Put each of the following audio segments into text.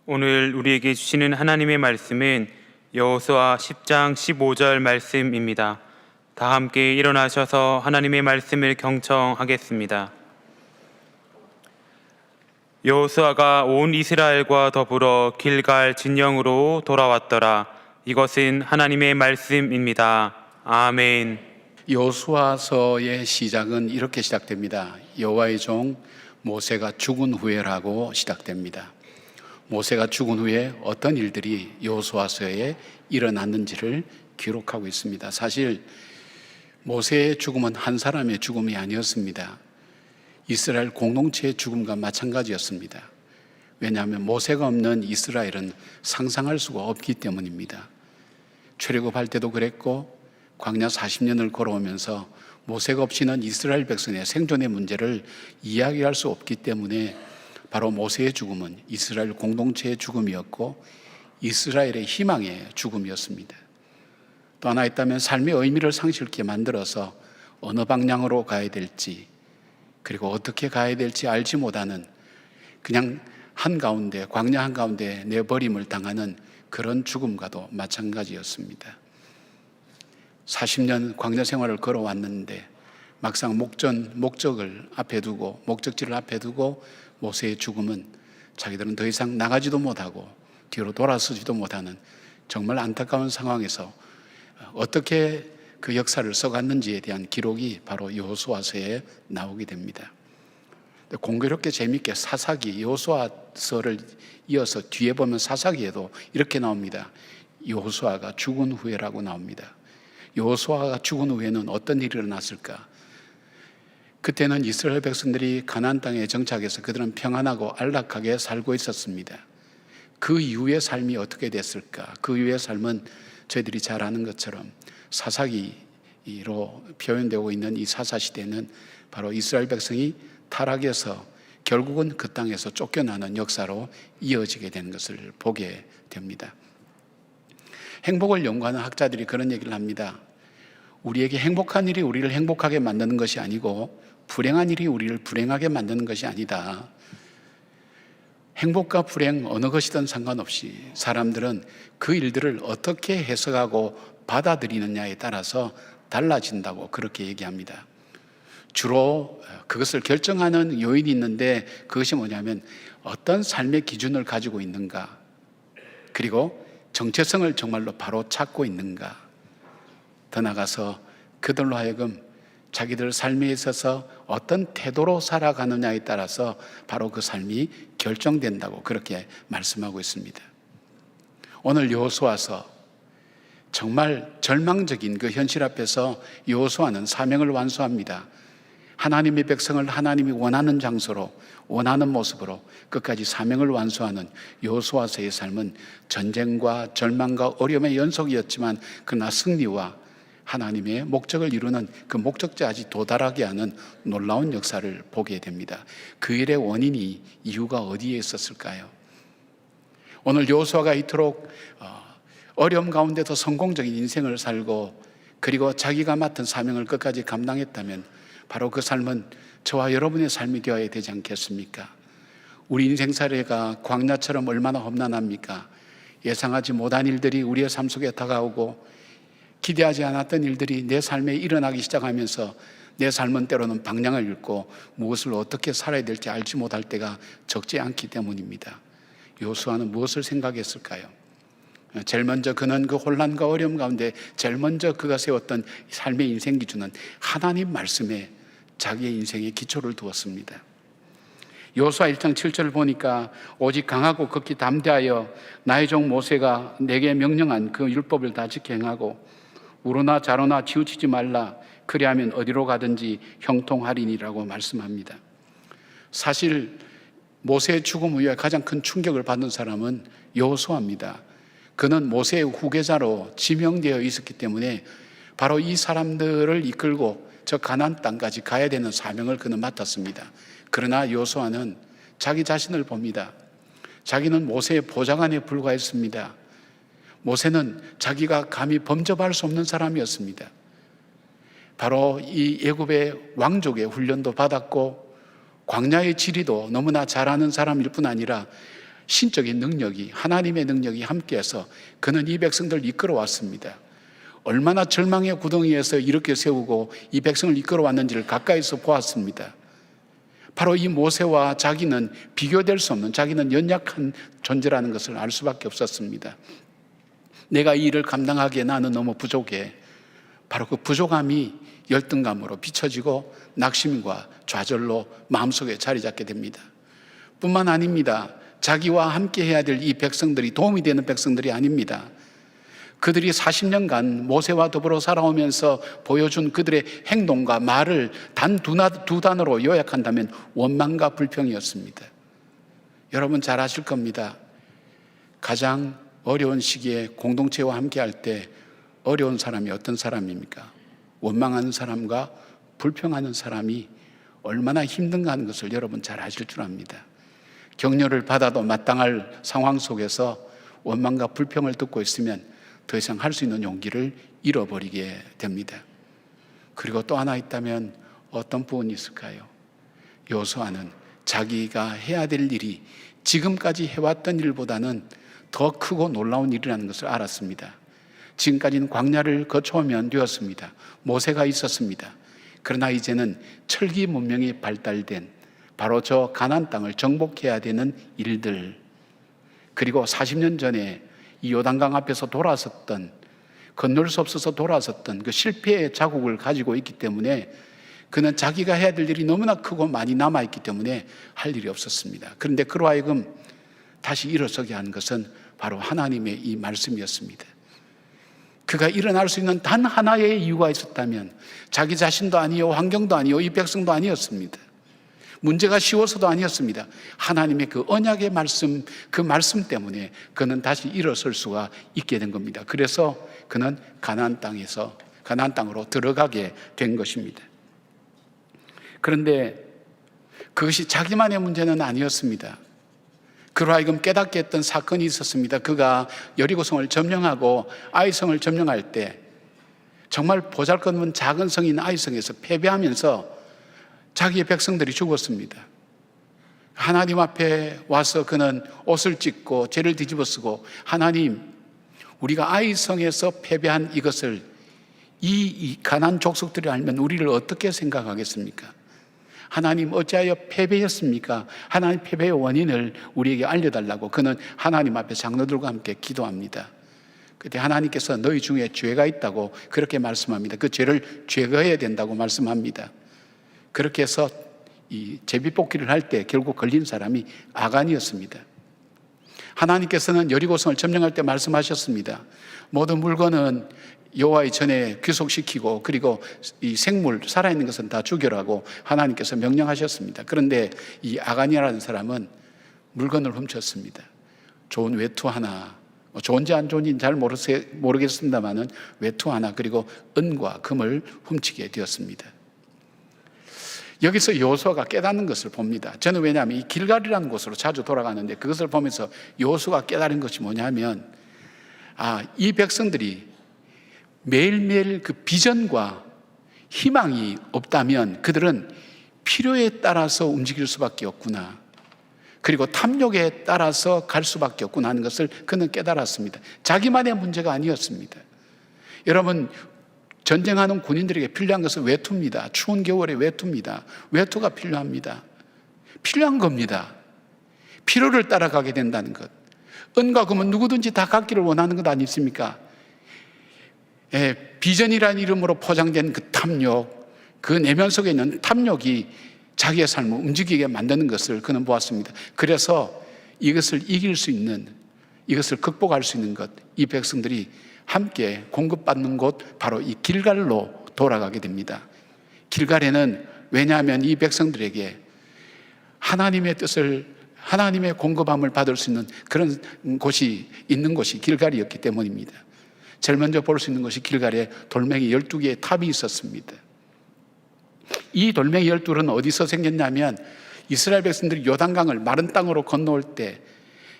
오늘 우리에게 주시는 하나님의 말씀은 여호수아 10장 15절 말씀입니다. 다 함께 일어나셔서 하나님의 말씀을 경청하겠습니다. 여호수아가 온 이스라엘과 더불어 길갈 진영으로 돌아왔더라. 이것은 하나님의 말씀입니다. 아멘. 여호수아서의 시작은 이렇게 시작됩니다. 여호와의 종 모세가 죽은 후에라고 시작됩니다. 모세가 죽은 후에 어떤 일들이 여호수아서에 일어났는지를 기록하고 있습니다. 사실 모세의 죽음은 한 사람의 죽음이 아니었습니다. 이스라엘 공동체의 죽음과 마찬가지였습니다. 왜냐하면 모세가 없는 이스라엘은 상상할 수가 없기 때문입니다. 출애굽할 때도 그랬고 광야 40년을 걸어오면서 모세가 없이는 이스라엘 백성의 생존의 문제를 이야기할 수 없기 때문에 바로 모세의 죽음은 이스라엘 공동체의 죽음이었고 이스라엘의 희망의 죽음이었습니다. 또 하나 있다면 삶의 의미를 상실케 만들어서 어느 방향으로 가야 될지 그리고 어떻게 가야 될지 알지 못하는 그냥 한가운데 광야 한가운데 내버림을 당하는 그런 죽음과도 마찬가지였습니다. 40년 광야 생활을 걸어왔는데 막상 목적지를 앞에 두고 모세의 죽음은 자기들은 더 이상 나가지도 못하고 뒤로 돌아서지도 못하는 정말 안타까운 상황에서 어떻게 그 역사를 써갔는지에 대한 기록이 바로 여호수아서에 나오게 됩니다. 공교롭게 재미있게 사사기 여호수아서를 이어서 뒤에 보면 사사기에도 이렇게 나옵니다. 여호수아가 죽은 후에라고 나옵니다. 여호수아가 죽은 후에는 어떤 일이 일어났을까? 그때는 이스라엘 백성들이 가나안 땅에 정착해서 그들은 평안하고 안락하게 살고 있었습니다. 그 이후의 삶이 어떻게 됐을까? 그 이후의 삶은 저희들이 잘 아는 것처럼 사사기로 표현되고 있는 이 사사시대는 바로 이스라엘 백성이 타락해서 결국은 그 땅에서 쫓겨나는 역사로 이어지게 되는 것을 보게 됩니다. 행복을 연구하는 학자들이 그런 얘기를 합니다. 우리에게 행복한 일이 우리를 행복하게 만드는 것이 아니고 불행한 일이 우리를 불행하게 만드는 것이 아니다. 행복과 불행 어느 것이든 상관없이 사람들은 그 일들을 어떻게 해석하고 받아들이느냐에 따라서 달라진다고 그렇게 얘기합니다. 주로 그것을 결정하는 요인이 있는데 그것이 뭐냐면 어떤 삶의 기준을 가지고 있는가, 그리고 정체성을 정말로 바로 찾고 있는가, 더 나아가서 그들로 하여금 자기들 삶에 있어서 어떤 태도로 살아가느냐에 따라서 바로 그 삶이 결정된다고 그렇게 말씀하고 있습니다. 오늘 여호수아서 정말 절망적인 그 현실 앞에서 여호수아는 사명을 완수합니다. 하나님의 백성을 하나님이 원하는 장소로, 원하는 모습으로 끝까지 사명을 완수하는 여호수아서의 삶은 전쟁과 절망과 어려움의 연속이었지만 그러나 승리와 하나님의 목적을 이루는 그 목적지까지 도달하게 하는 놀라운 역사를 보게 됩니다. 그 일의 원인이, 이유가 어디에 있었을까요? 오늘 여호수아가 이토록 어려움 가운데서 성공적인 인생을 살고 그리고 자기가 맡은 사명을 끝까지 감당했다면 바로 그 삶은 저와 여러분의 삶이 되어야 되지 않겠습니까? 우리 인생사례가 광야처럼 얼마나 험난합니까? 예상하지 못한 일들이 우리의 삶 속에 다가오고 기대하지 않았던 일들이 내 삶에 일어나기 시작하면서 내 삶은 때로는 방향을 잃고 무엇을 어떻게 살아야 될지 알지 못할 때가 적지 않기 때문입니다. 여호수아는 무엇을 생각했을까요? 제일 먼저 그는 그 혼란과 어려움 가운데 제일 먼저 그가 세웠던 삶의 인생 기준은 하나님 말씀에 자기의 인생의 기초를 두었습니다. 여호수아 1장 7절을 보니까 오직 강하고 극히 담대하여 나의 종 모세가 내게 명령한 그 율법을 다 지켜 행하고 우로나 좌로나 치우치지 말라. 그리하면 어디로 가든지 형통하리니라고 말씀합니다. 사실 모세의 죽음 후에 가장 큰 충격을 받은 사람은 여호수아입니다. 그는 모세의 후계자로 지명되어 있었기 때문에 바로 이 사람들을 이끌고 저 가나안 땅까지 가야 되는 사명을 그는 맡았습니다. 그러나 여호수아는 자기 자신을 봅니다. 자기는 모세의 보좌관에 불과했습니다. 모세는 자기가 감히 범접할 수 없는 사람이었습니다. 바로 이 애굽의 왕족의 훈련도 받았고 광야의 지리도 너무나 잘 아는 사람일 뿐 아니라 신적인 능력이, 하나님의 능력이 함께해서 그는 이 백성들을 이끌어왔습니다. 얼마나 절망의 구덩이에서 이렇게 세우고 이 백성을 이끌어왔는지를 가까이서 보았습니다. 바로 이 모세와 자기는 비교될 수 없는, 자기는 연약한 존재라는 것을 알 수밖에 없었습니다. 내가 이 일을 감당하기에 나는 너무 부족해. 바로 그 부족함이 열등감으로 비춰지고 낙심과 좌절로 마음속에 자리 잡게 됩니다. 뿐만 아닙니다. 자기와 함께 해야 될 이 백성들이 도움이 되는 백성들이 아닙니다. 그들이 40년간 모세와 더불어 살아오면서 보여준 그들의 행동과 말을 단 두 단어로 요약한다면 원망과 불평이었습니다. 여러분 잘 아실 겁니다. 가장 어려운 시기에 공동체와 함께 할 때 어려운 사람이 어떤 사람입니까? 원망하는 사람과 불평하는 사람이 얼마나 힘든가 하는 것을 여러분 잘 아실 줄 압니다. 격려를 받아도 마땅할 상황 속에서 원망과 불평을 듣고 있으면 더 이상 할 수 있는 용기를 잃어버리게 됩니다. 그리고 또 하나 있다면 어떤 부분이 있을까요? 여호수아는 자기가 해야 될 일이 지금까지 해왔던 일보다는 더 크고 놀라운 일이라는 것을 알았습니다. 지금까지는 광야를 거쳐오면 되었습니다. 모세가 있었습니다. 그러나 이제는 철기 문명이 발달된 바로 저 가나안 땅을 정복해야 되는 일들, 그리고 40년 전에 이 요단강 앞에서 돌아섰던, 건널 수 없어서 돌아섰던 그 실패의 자국을 가지고 있기 때문에 그는 자기가 해야 될 일이 너무나 크고 많이 남아있기 때문에 할 일이 없었습니다. 그런데 그로 하여금 다시 일어서게 한 것은 바로 하나님의 이 말씀이었습니다. 그가 일어날 수 있는 단 하나의 이유가 있었다면 자기 자신도 아니요, 환경도 아니요, 이 백성도 아니었습니다. 문제가 쉬워서도 아니었습니다. 하나님의 그 언약의 말씀, 그 말씀 때문에 그는 다시 일어설 수가 있게 된 겁니다. 그래서 그는 가나안 땅으로 들어가게 된 것입니다. 그런데 그것이 자기만의 문제는 아니었습니다. 그로 하여금 깨닫게 했던 사건이 있었습니다. 그가 여리고성을 점령하고 아이성을 점령할 때 정말 보잘것없는 작은 성인 아이성에서 패배하면서 자기의 백성들이 죽었습니다. 하나님 앞에 와서 그는 옷을 찢고 죄를 뒤집어 쓰고, 하나님, 우리가 아이성에서 패배한 이것을 이 가나안 족속들이 알면 우리를 어떻게 생각하겠습니까? 하나님, 어찌하여 패배했습니까? 하나님, 패배의 원인을 우리에게 알려달라고 그는 하나님 앞에 장로들과 함께 기도합니다. 그때 하나님께서 너희 중에 죄가 있다고 그렇게 말씀합니다. 그 죄를 제거해야 된다고 말씀합니다. 그렇게 해서 이 제비뽑기를 할 때 결국 걸린 사람이 아간이었습니다. 하나님께서는 여리고성을 점령할 때 말씀하셨습니다. 모든 물건은 여호와의 전에 귀속시키고, 그리고 이 생물, 살아있는 것은 다 죽여라고 하나님께서 명령하셨습니다. 그런데 이 아간이라는 사람은 물건을 훔쳤습니다. 좋은 외투 하나, 좋은지 안 좋은지는 잘 모르겠습니다만은 외투 하나, 그리고 은과 금을 훔치게 되었습니다. 여기서 여호수아가 깨닫는 것을 봅니다. 저는 왜냐하면 이 길갈이라는 곳으로 자주 돌아가는데 그것을 보면서 여호수아가 깨달은 것이 뭐냐면, 이 백성들이 매일매일 그 비전과 희망이 없다면 그들은 필요에 따라서 움직일 수밖에 없구나, 그리고 탐욕에 따라서 갈 수밖에 없구나 하는 것을 그는 깨달았습니다. 자기만의 문제가 아니었습니다. 여러분, 전쟁하는 군인들에게 필요한 것은 외투입니다. 추운 겨울에 외투입니다. 외투가 필요합니다. 필요한 겁니다. 필요를 따라가게 된다는 것. 은과 금은 누구든지 다 갖기를 원하는 것 아니십니까? 비전이라는 이름으로 포장된 그 탐욕, 그 내면 속에 있는 탐욕이 자기의 삶을 움직이게 만드는 것을 그는 보았습니다. 그래서 이것을 이길 수 있는, 이것을 극복할 수 있는 것, 이 백성들이 함께 공급받는 곳, 바로 이 길갈로 돌아가게 됩니다. 길갈에는, 왜냐하면 이 백성들에게 하나님의 뜻을, 하나님의 공급함을 받을 수 있는 그런 곳이 있는 곳이 길갈이었기 때문입니다. 제일 먼저 볼 수 있는 것이 길갈에 돌멩이 12개의 탑이 있었습니다. 이 돌멩이 12은 어디서 생겼냐면, 이스라엘 백성들이 요단강을 마른 땅으로 건너올 때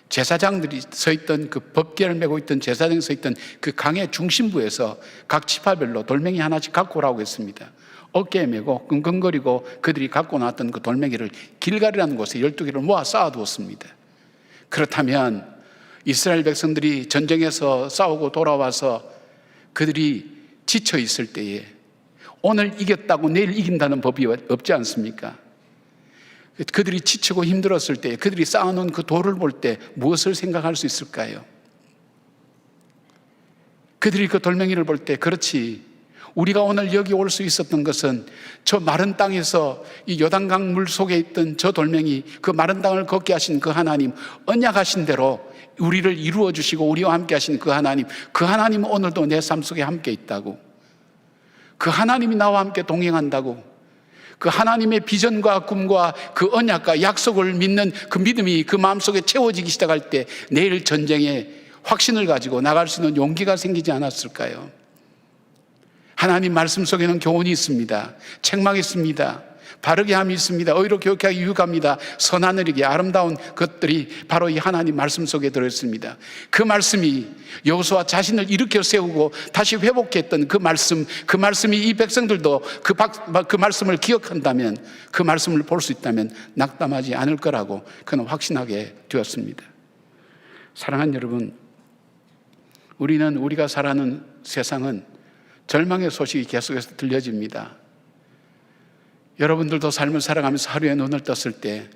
제사장들이 서 있던, 그 법궤를 메고 있던 제사장이 서 있던 그 강의 중심부에서 각 지파별로 돌멩이 하나씩 갖고 오라고 했습니다. 어깨에 메고 끙끙거리고 그들이 갖고 나왔던 그 돌멩이를 길갈이라는 곳에 12개를 모아 쌓아두었습니다. 그렇다면 이스라엘 백성들이 전쟁에서 싸우고 돌아와서 그들이 지쳐 있을 때에 오늘 이겼다고 내일 이긴다는 법이 없지 않습니까? 그들이 지치고 힘들었을 때, 그들이 쌓아놓은 그 돌을 볼 때 무엇을 생각할 수 있을까요? 그들이 그 돌멩이를 볼 때, 그렇지, 우리가 오늘 여기 올 수 있었던 것은 저 마른 땅에서 이 요단강 물 속에 있던 저 돌멩이, 그 마른 땅을 걷게 하신 그 하나님, 언약하신 대로 우리를 이루어 주시고 우리와 함께 하신 그 하나님 오늘도 내 삶 속에 함께 있다고, 그 하나님이 나와 함께 동행한다고, 그 하나님의 비전과 꿈과 그 언약과 약속을 믿는 그 믿음이 그 마음속에 채워지기 시작할 때 내일 전쟁에 확신을 가지고 나갈 수 있는 용기가 생기지 않았을까요? 하나님 말씀 속에는 교훈이 있습니다. 책망이 있습니다. 바르게 함이 있습니다. 의로 교육하기 유익합니다. 선한 일이게 아름다운 것들이 바로 이 하나님 말씀 속에 들어있습니다. 그 말씀이 여호수아 자신을 일으켜 세우고 다시 회복했던 그 말씀이 이 백성들도 그 말씀을 기억한다면, 그 말씀을 볼 수 있다면 낙담하지 않을 거라고 그는 확신하게 되었습니다. 사랑하는 여러분, 우리가 살아가는 세상은 절망의 소식이 계속해서 들려집니다. 여러분들도 삶을 살아가면서 하루에 눈을 떴을 때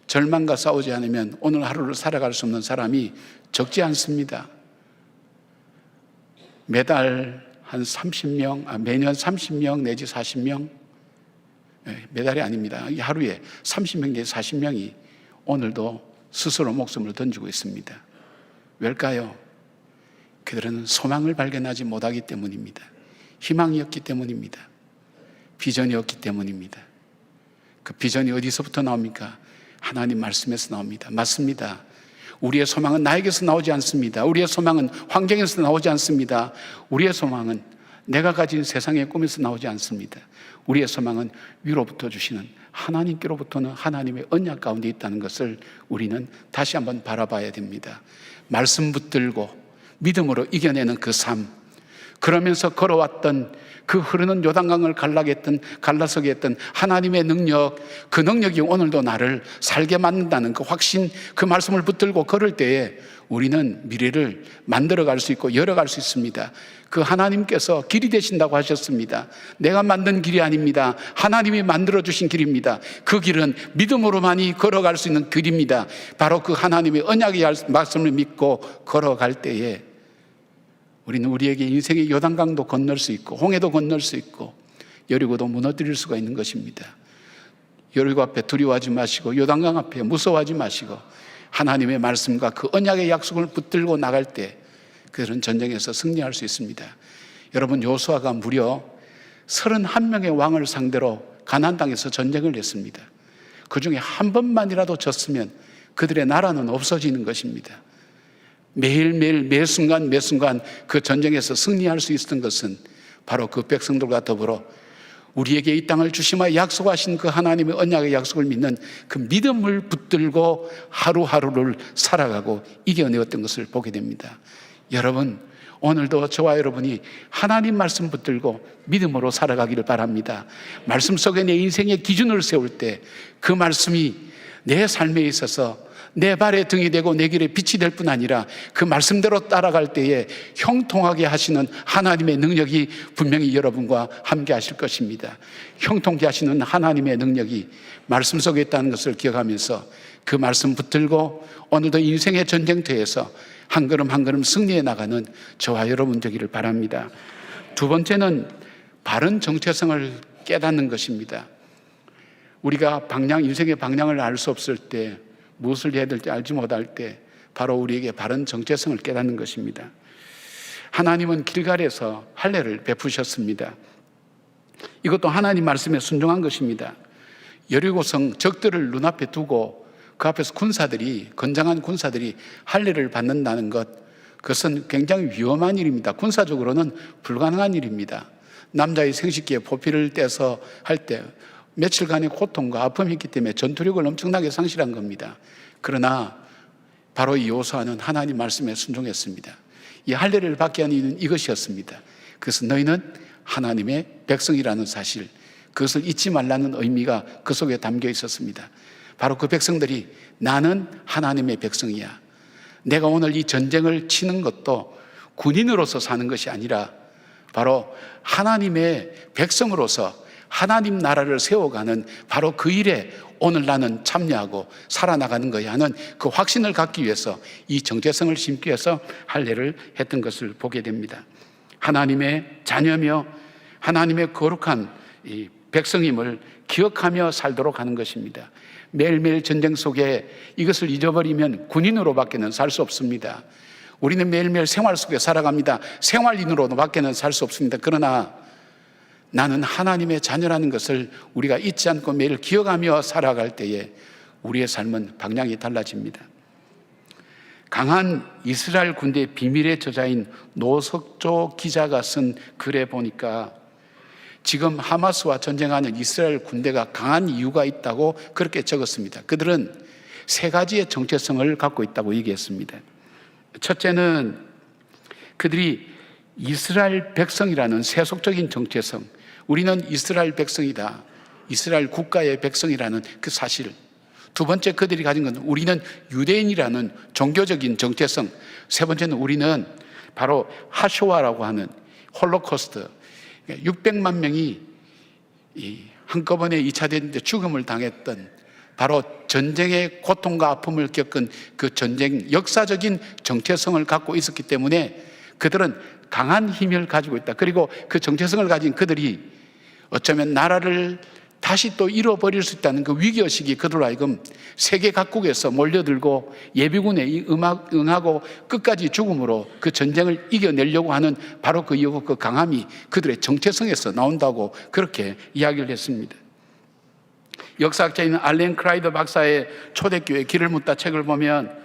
절망과 싸우지 않으면 오늘 하루를 살아갈 수 없는 사람이 적지 않습니다. 매달 한 30명, 매년 30명 내지 40명, 매달이 아닙니다. 하루에 30명 내지 40명이 오늘도 스스로 목숨을 던지고 있습니다. 왜일까요? 그들은 소망을 발견하지 못하기 때문입니다. 희망이 없기 때문입니다. 비전이 없기 때문입니다. 그 비전이 어디서부터 나옵니까? 하나님 말씀에서 나옵니다. 맞습니다. 우리의 소망은 나에게서 나오지 않습니다. 우리의 소망은 환경에서 나오지 않습니다. 우리의 소망은 내가 가진 세상의 꿈에서 나오지 않습니다. 우리의 소망은 위로부터 주시는 하나님께로부터는 하나님의 언약 가운데 있다는 것을 우리는 다시 한번 바라봐야 됩니다. 말씀 붙들고 믿음으로 이겨내는 그 삶, 그러면서 걸어왔던 그 흐르는 요단강을 갈라서게 했던 하나님의 능력, 그 능력이 오늘도 나를 살게 만든다는 그 확신, 그 말씀을 붙들고 걸을 때에 우리는 미래를 만들어갈 수 있고 열어갈 수 있습니다. 그 하나님께서 길이 되신다고 하셨습니다. 내가 만든 길이 아닙니다. 하나님이 만들어주신 길입니다. 그 길은 믿음으로만이 걸어갈 수 있는 길입니다. 바로 그 하나님의 언약의 말씀을 믿고 걸어갈 때에 우리는 우리에게 인생의 요단강도 건널 수 있고 홍해도 건널 수 있고 여리고도 무너뜨릴 수가 있는 것입니다. 여리고 앞에 두려워하지 마시고 요단강 앞에 무서워하지 마시고 하나님의 말씀과 그 언약의 약속을 붙들고 나갈 때 그들은 전쟁에서 승리할 수 있습니다. 여러분, 여호수아가 무려 31명의 왕을 상대로 가나안 땅에서 전쟁을 했습니다. 그 중에 한 번만이라도 졌으면 그들의 나라는 없어지는 것입니다. 매일매일 매순간 그 전쟁에서 승리할 수 있었던 것은 바로 그 백성들과 더불어 우리에게 이 땅을 주시마 약속하신 그 하나님의 언약의 약속을 믿는 그 믿음을 붙들고 하루하루를 살아가고 이겨내었던 것을 보게 됩니다. 여러분, 오늘도 저와 여러분이 하나님 말씀 붙들고 믿음으로 살아가기를 바랍니다. 말씀 속에 내 인생의 기준을 세울 때 그 말씀이 내 삶에 있어서 내 발의 등이 되고 내 길에 빛이 될 뿐 아니라 그 말씀대로 따라갈 때에 형통하게 하시는 하나님의 능력이 분명히 여러분과 함께 하실 것입니다. 형통케 하시는 하나님의 능력이 말씀 속에 있다는 것을 기억하면서 그 말씀 붙들고 오늘도 인생의 전쟁터에서 한 걸음 한 걸음 승리해 나가는 저와 여러분 되기를 바랍니다. 두 번째는 바른 정체성을 깨닫는 것입니다. 우리가 인생의 방향을 알 수 없을 때, 무엇을 해야 될지 알지 못할 때 바로 우리에게 바른 정체성을 깨닫는 것입니다. 하나님은 길갈에서 할례를 베푸셨습니다. 이것도 하나님 말씀에 순종한 것입니다. 여리고성 적들을 눈앞에 두고 그 앞에서 건장한 군사들이 할례를 받는다는 것, 그것은 굉장히 위험한 일입니다. 군사적으로는 불가능한 일입니다. 남자의 생식기에 포피를 떼서 할 때 며칠간의 고통과 아픔이 있기 때문에 전투력을 엄청나게 상실한 겁니다. 그러나 바로 이 여호수아는 하나님 말씀에 순종했습니다. 이 할례를 받게 한 이유는 이것이었습니다. 그래서 너희는 하나님의 백성이라는 사실, 그것을 잊지 말라는 의미가 그 속에 담겨 있었습니다. 바로 그 백성들이 나는 하나님의 백성이야, 내가 오늘 이 전쟁을 치는 것도 군인으로서 사는 것이 아니라 바로 하나님의 백성으로서 하나님 나라를 세워가는 바로 그 일에 오늘 나는 참여하고 살아나가는 거야 하는 그 확신을 갖기 위해서 이 정체성을 심기 위해서 할례를 했던 것을 보게 됩니다. 하나님의 자녀며 하나님의 거룩한 이 백성임을 기억하며 살도록 하는 것입니다. 매일매일 전쟁 속에 이것을 잊어버리면 군인으로밖에는 살 수 없습니다. 우리는 매일매일 생활 속에 살아갑니다. 생활인으로밖에는 살 수 없습니다. 그러나 나는 하나님의 자녀라는 것을 우리가 잊지 않고 매일 기억하며 살아갈 때에 우리의 삶은 방향이 달라집니다. 강한 이스라엘 군대의 비밀의 저자인 노석조 기자가 쓴 글에 보니까 지금 하마스와 전쟁하는 이스라엘 군대가 강한 이유가 있다고 그렇게 적었습니다. 그들은 세 가지의 정체성을 갖고 있다고 얘기했습니다. 첫째는 그들이 이스라엘 백성이라는 세속적인 정체성, 우리는 이스라엘 백성이다, 이스라엘 국가의 백성이라는 그 사실. 두 번째, 그들이 가진 건 우리는 유대인이라는 종교적인 정체성. 세 번째는 우리는 바로 하쇼아라고 하는 홀로코스트, 600만 명이 한꺼번에 2차 대전 때 죽음을 당했던 바로 전쟁의 고통과 아픔을 겪은 그 전쟁 역사적인 정체성을 갖고 있었기 때문에 그들은 강한 힘을 가지고 있다. 그리고 그 정체성을 가진 그들이 어쩌면 나라를 다시 또 잃어버릴 수 있다는 그 위기의식이 그들로 하여금 세계 각국에서 몰려들고 예비군에 응하고 끝까지 죽음으로 그 전쟁을 이겨내려고 하는 바로 그 이유, 그 강함이 그들의 정체성에서 나온다고 그렇게 이야기를 했습니다. 역사학자인 알렌 크라이더 박사의 초대교회 길을 묻다 책을 보면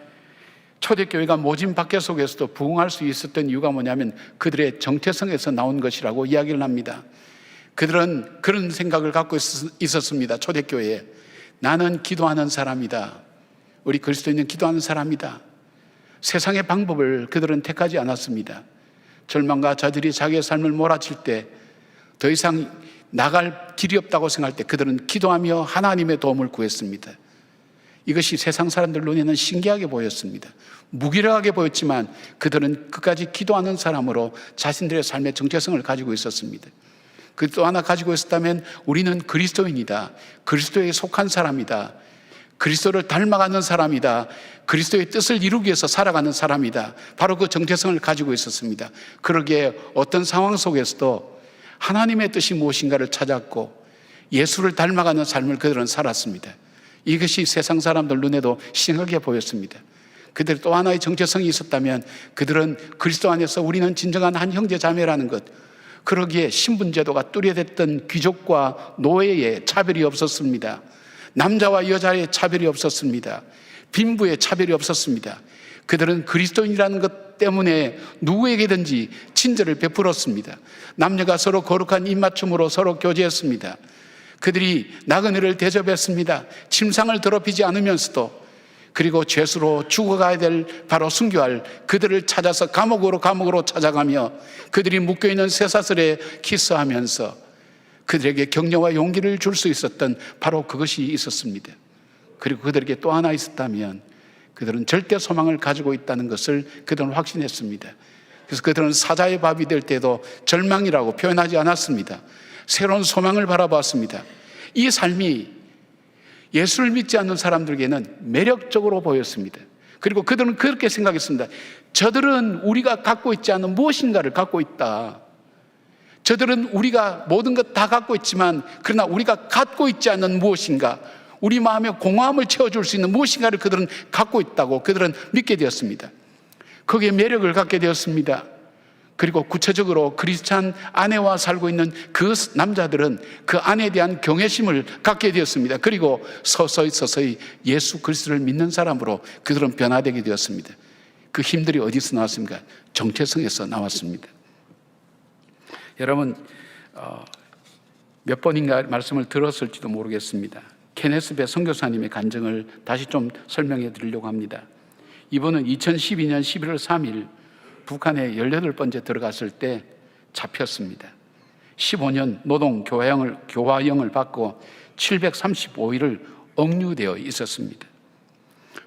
초대교회가 모진 박해 속에서도 부흥할 수 있었던 이유가 뭐냐면 그들의 정체성에서 나온 것이라고 이야기를 합니다. 그들은 그런 생각을 갖고 있었습니다. 초대교회에 나는 기도하는 사람이다. 우리 그리스도인은 기도하는 사람이다. 세상의 방법을 그들은 택하지 않았습니다. 절망과 저들이 자기의 삶을 몰아칠 때 더 이상 나갈 길이 없다고 생각할 때 그들은 기도하며 하나님의 도움을 구했습니다. 이것이 세상 사람들 눈에는 신기하게 보였습니다. 무기력하게 보였지만 그들은 끝까지 기도하는 사람으로 자신들의 삶의 정체성을 가지고 있었습니다. 그 또 하나 가지고 있었다면 우리는 그리스도인이다. 그리스도에 속한 사람이다. 그리스도를 닮아가는 사람이다. 그리스도의 뜻을 이루기 위해서 살아가는 사람이다. 바로 그 정체성을 가지고 있었습니다. 그러기에 어떤 상황 속에서도 하나님의 뜻이 무엇인가를 찾았고 예수를 닮아가는 삶을 그들은 살았습니다. 이것이 세상 사람들 눈에도 신하게 보였습니다. 그들이 또 하나의 정체성이 있었다면 그들은 그리스도 안에서 우리는 진정한 한 형제 자매라는 것, 그러기에 신분제도가 뚜렷했던 귀족과 노예의 차별이 없었습니다. 남자와 여자의 차별이 없었습니다. 빈부의 차별이 없었습니다. 그들은 그리스도인이라는 것 때문에 누구에게든지 친절을 베풀었습니다. 남녀가 서로 거룩한 입맞춤으로 서로 교제했습니다. 그들이 나그네를 대접했습니다. 침상을 더럽히지 않으면서도. 그리고 죄수로 죽어가야 될 바로 순교할 그들을 찾아서 감옥으로 찾아가며 그들이 묶여있는 쇠사슬에 키스하면서 그들에게 격려와 용기를 줄 수 있었던 바로 그것이 있었습니다. 그리고 그들에게 또 하나 있었다면 그들은 절대 소망을 가지고 있다는 것을 그들은 확신했습니다. 그래서 그들은 사자의 밥이 될 때도 절망이라고 표현하지 않았습니다. 새로운 소망을 바라보았습니다. 이 삶이 예수를 믿지 않는 사람들에게는 매력적으로 보였습니다. 그리고 그들은 그렇게 생각했습니다. 저들은 우리가 갖고 있지 않은 무엇인가를 갖고 있다. 저들은 우리가 모든 것 다 갖고 있지만 그러나 우리가 갖고 있지 않는 무엇인가, 우리 마음에 공허함을 채워줄 수 있는 무엇인가를 그들은 갖고 있다고 그들은 믿게 되었습니다. 거기에 매력을 갖게 되었습니다. 그리고 구체적으로 크리스찬 아내와 살고 있는 그 남자들은 그 아내에 대한 경외심을 갖게 되었습니다. 그리고 서서히 예수 그리스도를 믿는 사람으로 그들은 변화되게 되었습니다. 그 힘들이 어디서 나왔습니까? 정체성에서 나왔습니다. 여러분, 몇 번인가 말씀을 들었을지도 모르겠습니다. 케네스 배 선교사님의 간증을 다시 좀 설명해 드리려고 합니다. 이분은 2012년 11월 3일 북한에 18번째 들어갔을 때 잡혔습니다. 15년 노동 교화형을 받고 735일을 억류되어 있었습니다.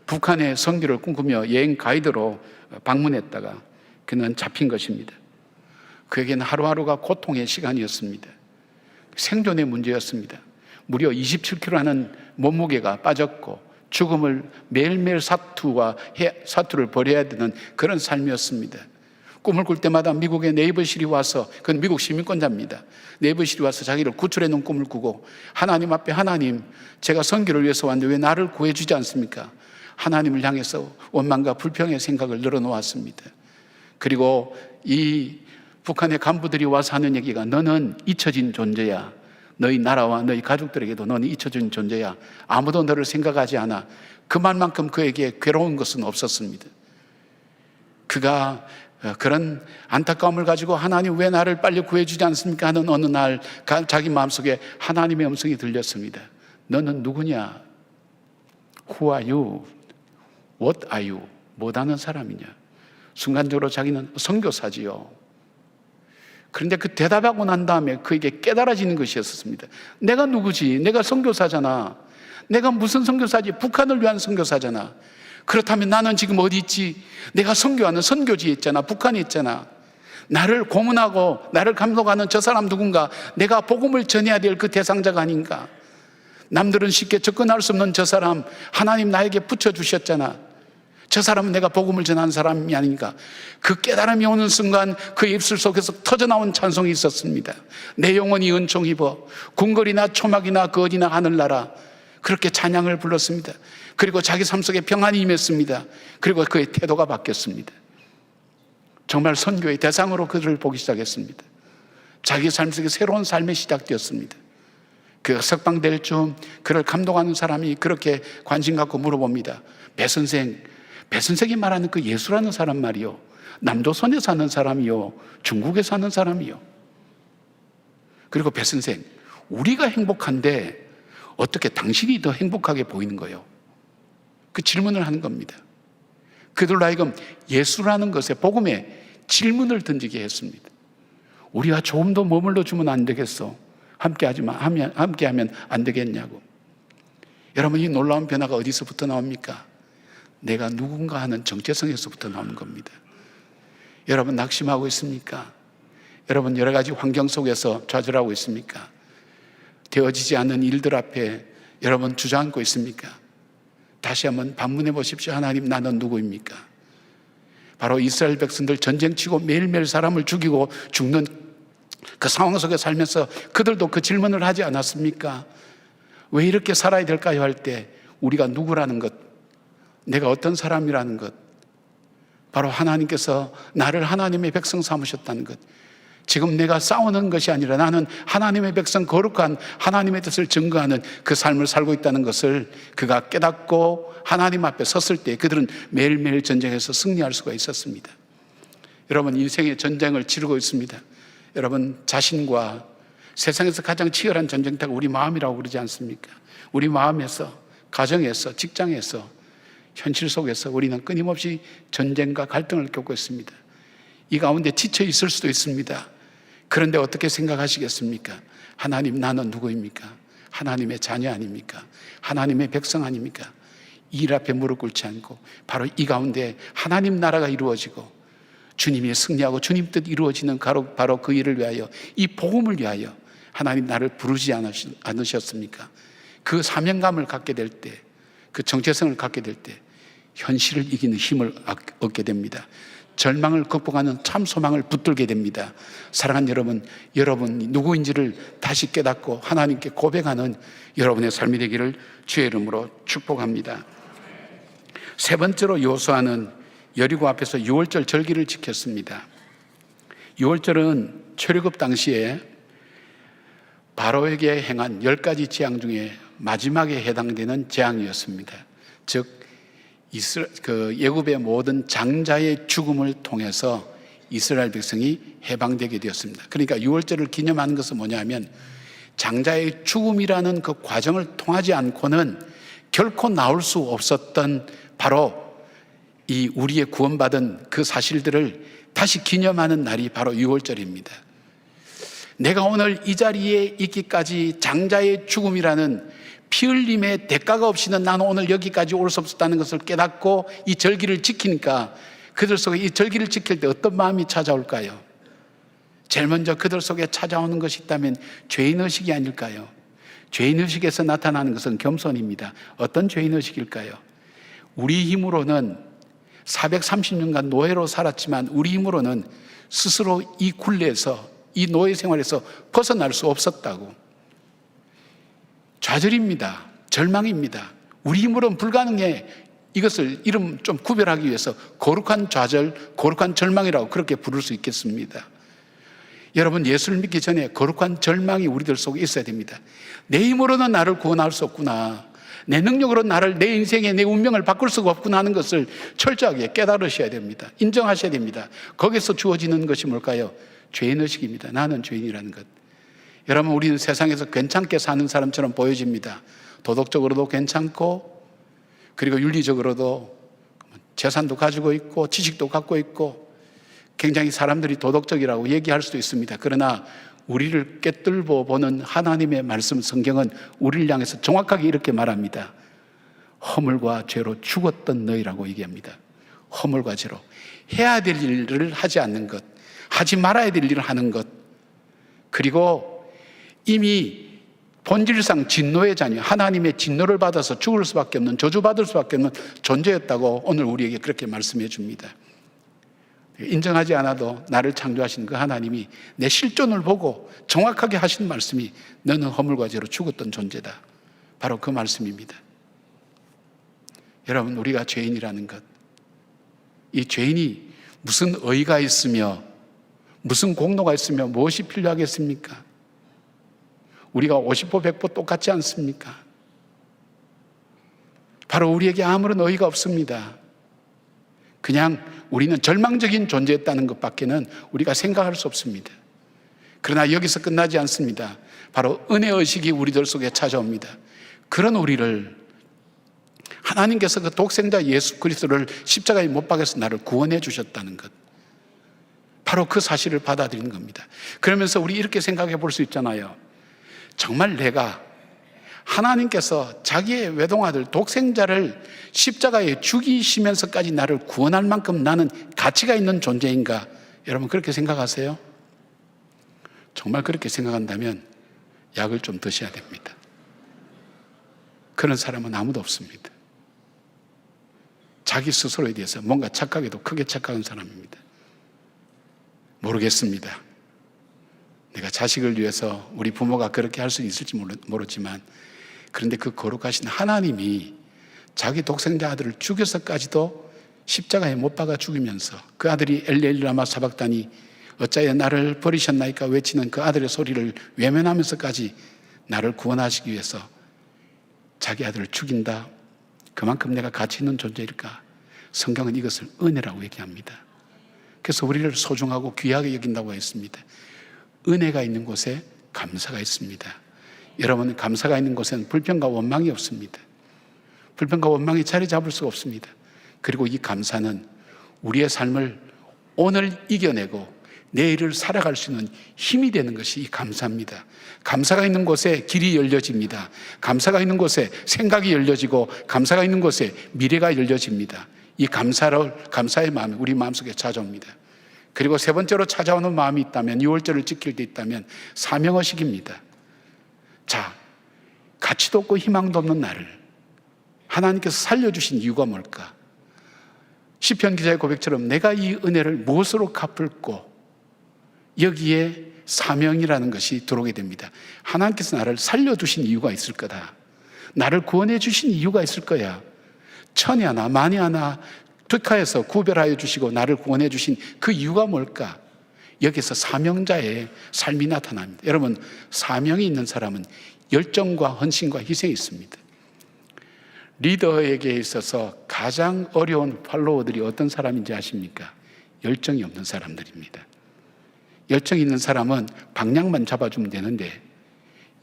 북한의 선교를 꿈꾸며 여행 가이드로 방문했다가 그는 잡힌 것입니다. 그에게는 하루하루가 고통의 시간이었습니다. 생존의 문제였습니다. 무려 27kg라는 몸무게가 빠졌고 죽음을 매일매일 사투를 벌여야 되는 그런 삶이었습니다. 꿈을 꿀 때마다 미국의 네이버실이 와서, 그건 미국 시민권자입니다. 네이버실이 와서 자기를 구출해 놓은 꿈을 꾸고 하나님 앞에, 하나님, 제가 선교를 위해서 왔는데 왜 나를 구해주지 않습니까? 하나님을 향해서 원망과 불평의 생각을 늘어놓았습니다. 그리고 이 북한의 간부들이 와서 하는 얘기가, 너는 잊혀진 존재야. 너희 나라와 너희 가족들에게도 너는 잊혀진 존재야. 아무도 너를 생각하지 않아. 그 말만큼 그에게 괴로운 것은 없었습니다. 그가 그런 안타까움을 가지고 하나님 왜 나를 빨리 구해주지 않습니까? 하는 어느 날 자기 마음속에 하나님의 음성이 들렸습니다. 너는 누구냐? Who are you? What are you? 뭐라는 사람이냐? 순간적으로 자기는 선교사지요. 그런데 그 대답하고 난 다음에 그에게 깨달아지는 것이었습니다. 내가 누구지? 내가 선교사잖아. 내가 무슨 선교사지? 북한을 위한 선교사잖아. 그렇다면 나는 지금 어디 있지? 내가 선교하는 선교지에 있잖아. 북한에 있잖아. 나를 고문하고 나를 감독하는 저 사람 누군가, 내가 복음을 전해야 될 그 대상자가 아닌가? 남들은 쉽게 접근할 수 없는 저 사람, 하나님 나에게 붙여주셨잖아. 저 사람은 내가 복음을 전하는 사람이 아닌가? 그 깨달음이 오는 순간 그 입술 속에서 터져나온 찬송이 있었습니다. 내 영혼이 은총 입어 궁궐이나 초막이나 거지나 하늘나라, 그렇게 찬양을 불렀습니다. 그리고 자기 삶 속에 평안이 임했습니다. 그리고 그의 태도가 바뀌었습니다. 정말 선교의 대상으로 그를 보기 시작했습니다. 자기 삶 속에 새로운 삶이 시작되었습니다. 그 석방될 쯤 그를 감동하는 사람이 그렇게 관심 갖고 물어봅니다. 배 선생이 말하는 그 예수라는 사람 말이요, 남조선에 사는 사람이요, 중국에 사는 사람이요. 그리고 배 선생, 우리가 행복한데 어떻게 당신이 더 행복하게 보이는 거예요? 그 질문을 하는 겁니다. 그들로 하여금 예수라는 것에, 복음에 질문을 던지게 했습니다. 우리가 조금 더 머물러 주면 안 되겠어? 함께하면 안 되겠냐고. 여러분, 이 놀라운 변화가 어디서부터 나옵니까? 내가 누군가 하는 정체성에서부터 나오는 겁니다. 여러분, 낙심하고 있습니까? 여러분, 여러 가지 환경 속에서 좌절하고 있습니까? 되어지지 않는 일들 앞에 여러분 주저앉고 있습니까? 다시 한번 반문해 보십시오. 하나님, 나는 누구입니까? 바로 이스라엘 백성들 전쟁치고 매일매일 사람을 죽이고 죽는 그 상황 속에 살면서 그들도 그 질문을 하지 않았습니까? 왜 이렇게 살아야 될까요? 할 때 우리가 누구라는 것, 내가 어떤 사람이라는 것, 바로 하나님께서 나를 하나님의 백성 삼으셨다는 것, 지금 내가 싸우는 것이 아니라 나는 하나님의 백성, 거룩한 하나님의 뜻을 증거하는 그 삶을 살고 있다는 것을 그가 깨닫고 하나님 앞에 섰을 때 그들은 매일매일 전쟁에서 승리할 수가 있었습니다. 여러분, 인생의 전쟁을 치르고 있습니다. 여러분, 자신과 세상에서 가장 치열한 전쟁터가 우리 마음이라고 그러지 않습니까? 우리 마음에서, 가정에서, 직장에서, 현실 속에서 우리는 끊임없이 전쟁과 갈등을 겪고 있습니다. 이 가운데 지쳐 있을 수도 있습니다. 그런데 어떻게 생각하시겠습니까? 하나님, 나는 누구입니까? 하나님의 자녀 아닙니까? 하나님의 백성 아닙니까? 일 앞에 무릎 꿇지 않고 바로 이 가운데 하나님 나라가 이루어지고 주님이 승리하고 주님 뜻 이루어지는 바로 그 일을 위하여, 이 복음을 위하여 하나님 나를 부르지 않으셨습니까? 그 사명감을 갖게 될 때, 그 정체성을 갖게 될 때 현실을 이기는 힘을 얻게 됩니다. 절망을 극복하는 참 소망을 붙들게 됩니다. 사랑하는 여러분, 여러분이 누구인지를 다시 깨닫고 하나님께 고백하는 여러분의 삶이 되기를 주의 이름으로 축복합니다. 세 번째로 여호수아는 여리고 앞에서 유월절 절기를 지켰습니다. 유월절은 출애굽 당시에 바로에게 행한 10가지 재앙 중에 마지막에 해당되는 재앙이었습니다. 즉 애굽의 모든 장자의 죽음을 통해서 이스라엘 백성이 해방되게 되었습니다. 그러니까 유월절을 기념하는 것은 뭐냐면, 장자의 죽음이라는 그 과정을 통하지 않고는 결코 나올 수 없었던 바로 이 우리의 구원받은 그 사실들을 다시 기념하는 날이 바로 유월절입니다. 내가 오늘 이 자리에 있기까지 장자의 죽음이라는 피 흘림의 대가가 없이는 나는 오늘 여기까지 올 수 없었다는 것을 깨닫고 이 절기를 지키니까 그들 속에 이 절기를 지킬 때 어떤 마음이 찾아올까요? 제일 먼저 그들 속에 찾아오는 것이 있다면 죄인의식이 아닐까요? 죄인의식에서 나타나는 것은 겸손입니다. 어떤 죄인의식일까요? 우리 힘으로는 430년간 노예로 살았지만 우리 힘으로는 스스로 이 굴레에서, 이 노예 생활에서 벗어날 수 없었다고. 좌절입니다. 절망입니다. 우리 힘으로는 불가능해. 이것을 이름 좀 구별하기 위해서 거룩한 좌절, 거룩한 절망이라고 그렇게 부를 수 있겠습니다. 여러분, 예수를 믿기 전에 거룩한 절망이 우리들 속에 있어야 됩니다. 내 힘으로는 나를 구원할 수 없구나, 내 능력으로 나를, 내 인생의 내 운명을 바꿀 수가 없구나 하는 것을 철저하게 깨달으셔야 됩니다. 인정하셔야 됩니다. 거기서 주어지는 것이 뭘까요? 죄인의식입니다. 나는 죄인이라는 것. 여러분, 우리는 세상에서 괜찮게 사는 사람처럼 보여집니다. 도덕적으로도 괜찮고, 그리고 윤리적으로도 재산도 가지고 있고 지식도 갖고 있고 굉장히 사람들이 도덕적이라고 얘기할 수도 있습니다. 그러나 우리를 꿰뚫어 보는 하나님의 말씀, 성경은 우리를 향해서 정확하게 이렇게 말합니다. 허물과 죄로 죽었던 너희라고 얘기합니다. 허물과 죄로. 해야 될 일을 하지 않는 것, 하지 말아야 될 일을 하는 것, 그리고 이미 본질상 진노의 자녀, 하나님의 진노를 받아서 죽을 수밖에 없는, 저주받을 수밖에 없는 존재였다고 오늘 우리에게 그렇게 말씀해 줍니다. 인정하지 않아도 나를 창조하신 그 하나님이 내 실존을 보고 정확하게 하신 말씀이 너는 허물과 죄로 죽었던 존재다. 바로 그 말씀입니다. 여러분, 우리가 죄인이라는 것, 이 죄인이 무슨 의의가 있으며 무슨 공로가 있으며 무엇이 필요하겠습니까? 우리가 50보 100보 똑같지 않습니까? 바로 우리에게 아무런 의의가 없습니다. 그냥 우리는 절망적인 존재였다는 것밖에는 우리가 생각할 수 없습니다. 그러나 여기서 끝나지 않습니다. 바로 은혜의식이 우리들 속에 찾아옵니다. 그런 우리를 하나님께서 그 독생자 예수 그리스도를 십자가에 못 박아서 나를 구원해 주셨다는 것, 바로 그 사실을 받아들이는 겁니다. 그러면서 우리 이렇게 생각해 볼 수 있잖아요. 정말 내가 하나님께서 자기의 외동아들 독생자를 십자가에 죽이시면서까지 나를 구원할 만큼 나는 가치가 있는 존재인가? 여러분, 그렇게 생각하세요? 정말 그렇게 생각한다면 약을 좀 드셔야 됩니다. 그런 사람은 아무도 없습니다. 자기 스스로에 대해서 뭔가 착각해도 크게 착각한 사람입니다. 모르겠습니다. 내가 자식을 위해서 우리 부모가 그렇게 할 수 있을지 모르지만, 그런데 그 거룩하신 하나님이 자기 독생자 아들을 죽여서까지도 십자가에 못 박아 죽이면서 그 아들이 엘리 라마 사박다니 어찌하여 나를 버리셨나이까 외치는 그 아들의 소리를 외면하면서까지 나를 구원하시기 위해서 자기 아들을 죽인다. 그만큼 내가 가치 있는 존재일까? 성경은 이것을 은혜라고 얘기합니다. 그래서 우리를 소중하고 귀하게 여긴다고 했습니다. 은혜가 있는 곳에 감사가 있습니다. 여러분, 감사가 있는 곳에는 불평과 원망이 없습니다. 불평과 원망이 자리 잡을 수가 없습니다. 그리고 이 감사는 우리의 삶을 오늘 이겨내고 내일을 살아갈 수 있는 힘이 되는 것이 이 감사입니다. 감사가 있는 곳에 길이 열려집니다. 감사가 있는 곳에 생각이 열려지고 감사가 있는 곳에 미래가 열려집니다. 이 감사의 마음이 우리 마음속에 찾아옵니다. 그리고 세 번째로 찾아오는 마음이 있다면, 유월절을 지킬 때 있다면 사명의식입니다. 자, 가치도 없고 희망도 없는 나를 하나님께서 살려주신 이유가 뭘까? 시편 기자의 고백처럼 내가 이 은혜를 무엇으로 갚을꼬? 여기에 사명이라는 것이 들어오게 됩니다. 하나님께서 나를 살려주신 이유가 있을 거다. 나를 구원해 주신 이유가 있을 거야. 천이 하나 만이 하나 특화해서 구별하여 주시고 나를 구원해 주신 그 이유가 뭘까? 여기서 사명자의 삶이 나타납니다. 여러분, 사명이 있는 사람은 열정과 헌신과 희생이 있습니다. 리더에게 있어서 가장 어려운 팔로워들이 어떤 사람인지 아십니까? 열정이 없는 사람들입니다. 열정이 있는 사람은 방향만 잡아주면 되는데,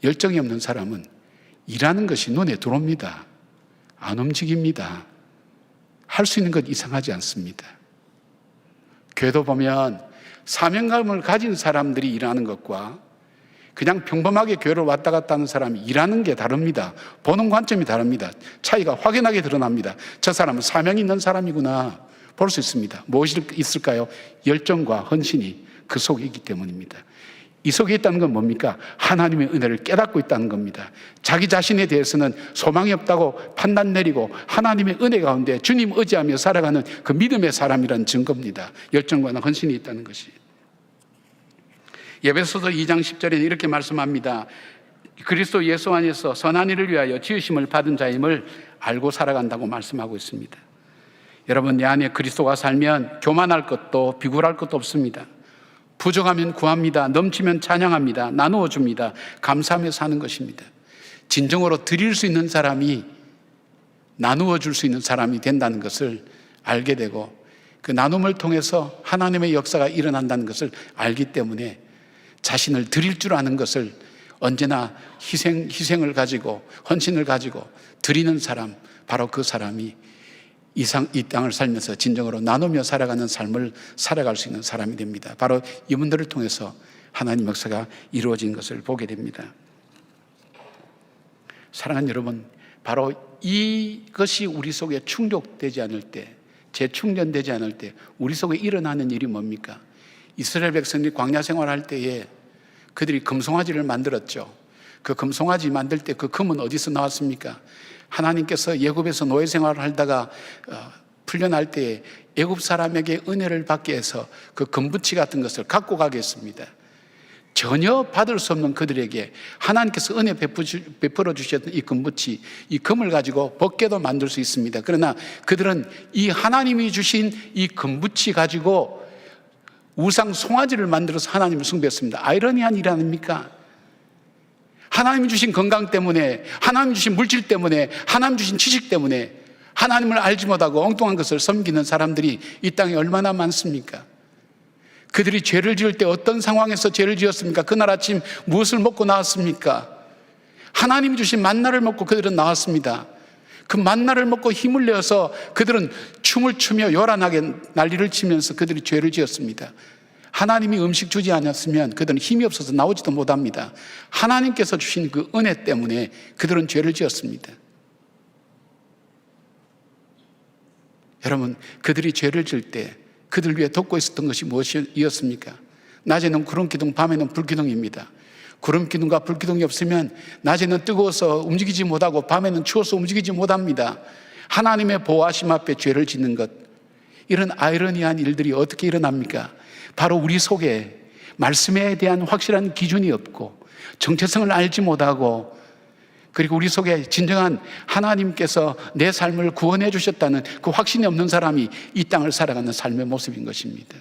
열정이 없는 사람은 일하는 것이 눈에 들어옵니다. 안 움직입니다. 할 수 있는 것 이상하지 않습니다. 교회도 보면 사명감을 가진 사람들이 일하는 것과 그냥 평범하게 교회를 왔다 갔다 하는 사람이 일하는 게 다릅니다. 보는 관점이 다릅니다. 차이가 확연하게 드러납니다. 저 사람은 사명이 있는 사람이구나 볼 수 있습니다. 무엇이 있을까요? 열정과 헌신이 그 속에 있기 때문입니다. 이 속에 있다는 건 뭡니까? 하나님의 은혜를 깨닫고 있다는 겁니다. 자기 자신에 대해서는 소망이 없다고 판단 내리고 하나님의 은혜 가운데 주님 의지하며 살아가는 그 믿음의 사람이라는 증거입니다. 열정과 헌신이 있다는 것이. 에베소서 2장 10절에는 이렇게 말씀합니다. 그리스도 예수 안에서 선한 일을 위하여 지으심을 받은 자임을 알고 살아간다고 말씀하고 있습니다. 여러분, 내 안에 그리스도가 살면 교만할 것도 비굴할 것도 없습니다. 부족하면 구합니다. 넘치면 찬양합니다. 나누어 줍니다. 감사하며 사는 것입니다. 진정으로 드릴 수 있는 사람이 나누어 줄 수 있는 사람이 된다는 것을 알게 되고, 그 나눔을 통해서 하나님의 역사가 일어난다는 것을 알기 때문에 자신을 드릴 줄 아는 것을 언제나 희생을 가지고 헌신을 가지고 드리는 사람, 바로 그 사람이 이 땅을 살면서 진정으로 나누며 살아가는 삶을 살아갈 수 있는 사람이 됩니다. 바로 이분들을 통해서 하나님 역사가 이루어진 것을 보게 됩니다. 사랑하는 여러분, 바로 이것이 우리 속에 충족되지 않을 때, 재충전되지 않을 때 우리 속에 일어나는 일이 뭡니까? 이스라엘 백성들이 광야 생활할 때에 그들이 금송아지를 만들었죠. 그 금송아지 만들 때 그 금은 어디서 나왔습니까? 하나님께서 애굽에서 노예 생활을 하다가 풀려날 때에 애굽 사람에게 은혜를 받게 해서 그 금붙이 같은 것을 갖고 가게 했습니다. 전혀 받을 수 없는 그들에게 하나님께서 은혜 베풀어 주셨던 이 금붙이, 이 금을 가지고 벗개도 만들 수 있습니다. 그러나 그들은 이 하나님이 주신 이 금붙이 가지고 우상 송아지를 만들어서 하나님을 숭배했습니다. 아이러니한 일 아닙니까? 하나님이 주신 건강 때문에, 하나님이 주신 물질 때문에, 하나님 주신 지식 때문에 하나님을 알지 못하고 엉뚱한 것을 섬기는 사람들이 이 땅에 얼마나 많습니까? 그들이 죄를 지을 때 어떤 상황에서 죄를 지었습니까? 그날 아침 무엇을 먹고 나왔습니까? 하나님이 주신 만나를 먹고 그들은 나왔습니다. 그 만나를 먹고 힘을 내어서 그들은 춤을 추며 요란하게 난리를 치면서 그들이 죄를 지었습니다. 하나님이 음식 주지 않았으면 그들은 힘이 없어서 나오지도 못합니다. 하나님께서 주신 그 은혜 때문에 그들은 죄를 지었습니다. 여러분, 그들이 죄를 지을 때 그들 위해 돕고 있었던 것이 무엇이었습니까? 낮에는 구름기둥, 밤에는 불기둥입니다. 구름기둥과 불기둥이 없으면 낮에는 뜨거워서 움직이지 못하고 밤에는 추워서 움직이지 못합니다. 하나님의 보호하심 앞에 죄를 짓는 것, 이런 아이러니한 일들이 어떻게 일어납니까? 바로 우리 속에 말씀에 대한 확실한 기준이 없고 정체성을 알지 못하고, 그리고 우리 속에 진정한 하나님께서 내 삶을 구원해 주셨다는 그 확신이 없는 사람이 이 땅을 살아가는 삶의 모습인 것입니다.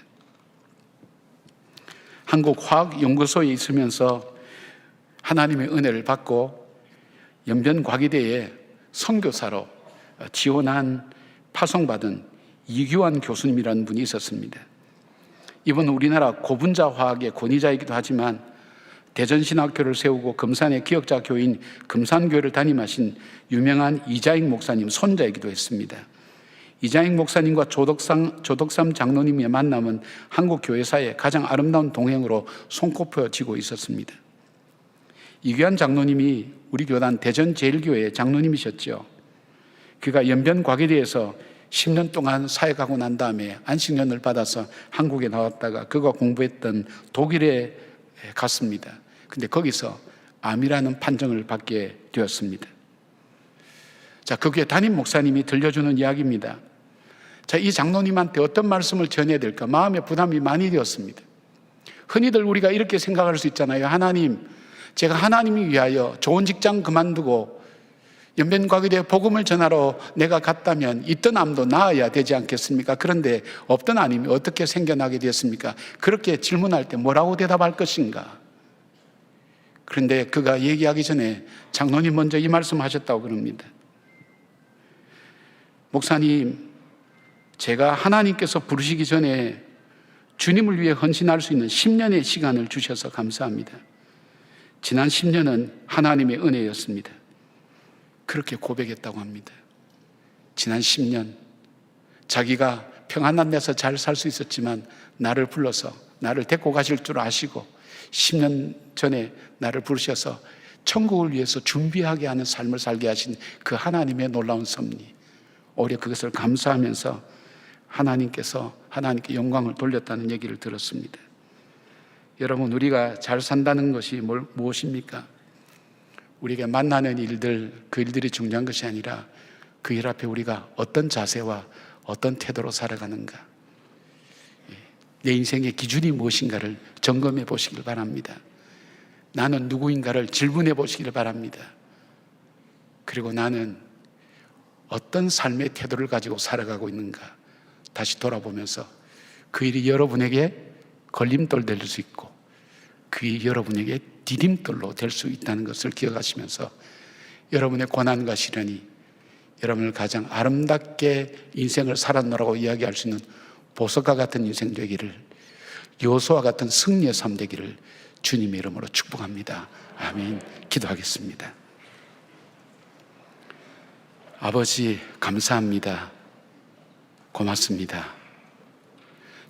한국화학연구소에 있으면서 하나님의 은혜를 받고 연변과기대에 선교사로 지원한 파송받은 이규환 교수님이라는 분이 있었습니다. 이분은 우리나라 고분자 화학의 권위자이기도 하지만 대전신학교를 세우고 금산의 기역자 교인 금산교회를 담임하신 유명한 이자익 목사님 손자이기도 했습니다. 이자익 목사님과 조덕삼 장로님의 만남은 한국 교회사의 가장 아름다운 동행으로 손꼽혀지고 있었습니다. 이규환 장로님이 우리 교단 대전제일교회 장로님이셨죠. 그가 연변과기대에서 10년 동안 사역하고 난 다음에 안식년을 받아서 한국에 나왔다가 그가 공부했던 독일에 갔습니다. 근데 거기서 암이라는 판정을 받게 되었습니다. 자, 그 교회 담임 목사님이 들려주는 이야기입니다. 자, 이 장로님한테 어떤 말씀을 전해야 될까 마음에 부담이 많이 되었습니다. 흔히들 우리가 이렇게 생각할 수 있잖아요. 하나님, 제가 하나님을 위하여 좋은 직장 그만두고 연변과기대에 복음을 전하러 내가 갔다면 있던 암도 나아야 되지 않겠습니까? 그런데 없던 암이 어떻게 생겨나게 되었습니까? 그렇게 질문할 때 뭐라고 대답할 것인가? 그런데 그가 얘기하기 전에 장로님 먼저 이 말씀하셨다고 그럽니다. 목사님, 제가 하나님께서 부르시기 전에 주님을 위해 헌신할 수 있는 10년의 시간을 주셔서 감사합니다. 지난 10년은 하나님의 은혜였습니다. 그렇게 고백했다고 합니다. 지난 10년 자기가 평안한 데서 잘 살 수 있었지만 나를 불러서 나를 데리고 가실 줄 아시고 10년 전에 나를 부르셔서 천국을 위해서 준비하게 하는 삶을 살게 하신 그 하나님의 놀라운 섭리, 오히려 그것을 감사하면서 하나님께 영광을 돌렸다는 얘기를 들었습니다. 여러분, 우리가 잘 산다는 것이 무엇입니까? 우리가 만나는 일들, 그 일들이 중요한 것이 아니라 그 일 앞에 우리가 어떤 자세와 어떤 태도로 살아가는가, 내 인생의 기준이 무엇인가를 점검해 보시길 바랍니다. 나는 누구인가를 질문해 보시길 바랍니다. 그리고 나는 어떤 삶의 태도를 가지고 살아가고 있는가 다시 돌아보면서 그 일이 여러분에게 걸림돌 될 수 있고 그 일이 여러분에게 디딤돌로 될 수 있다는 것을 기억하시면서 여러분의 고난과 시련이 여러분을 가장 아름답게 인생을 살았노라고 이야기할 수 있는 보석과 같은 인생 되기를, 여호수아와 같은 승리의 삶 되기를 주님의 이름으로 축복합니다. 아멘. 기도하겠습니다. 아버지, 감사합니다. 고맙습니다.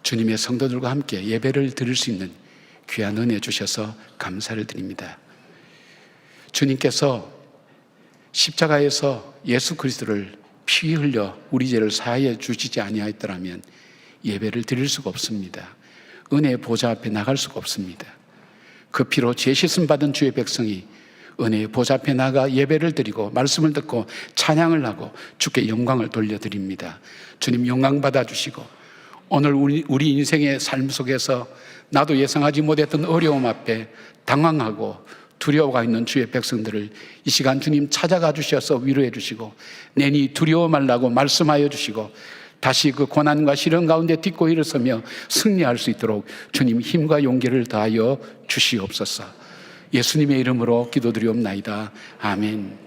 주님의 성도들과 함께 예배를 드릴 수 있는 귀한 은혜 주셔서 감사를 드립니다. 주님께서 십자가에서 예수 그리스도를 피 흘려 우리 죄를 사하여 주시지 아니하였더라면 예배를 드릴 수가 없습니다. 은혜의 보좌 앞에 나갈 수가 없습니다. 그 피로 죄 씻음 받은 주의 백성이 은혜의 보좌 앞에 나가 예배를 드리고 말씀을 듣고 찬양을 하고 주께 영광을 돌려드립니다. 주님, 영광 받아주시고 오늘 우리 인생의 삶 속에서 나도 예상하지 못했던 어려움 앞에 당황하고 두려워가 있는 주의 백성들을 이 시간 주님 찾아가 주셔서 위로해 주시고 내니 두려워 말라고 말씀하여 주시고 다시 그 고난과 시련 가운데 딛고 일어서며 승리할 수 있도록 주님 힘과 용기를 다하여 주시옵소서. 예수님의 이름으로 기도드리옵나이다. 아멘.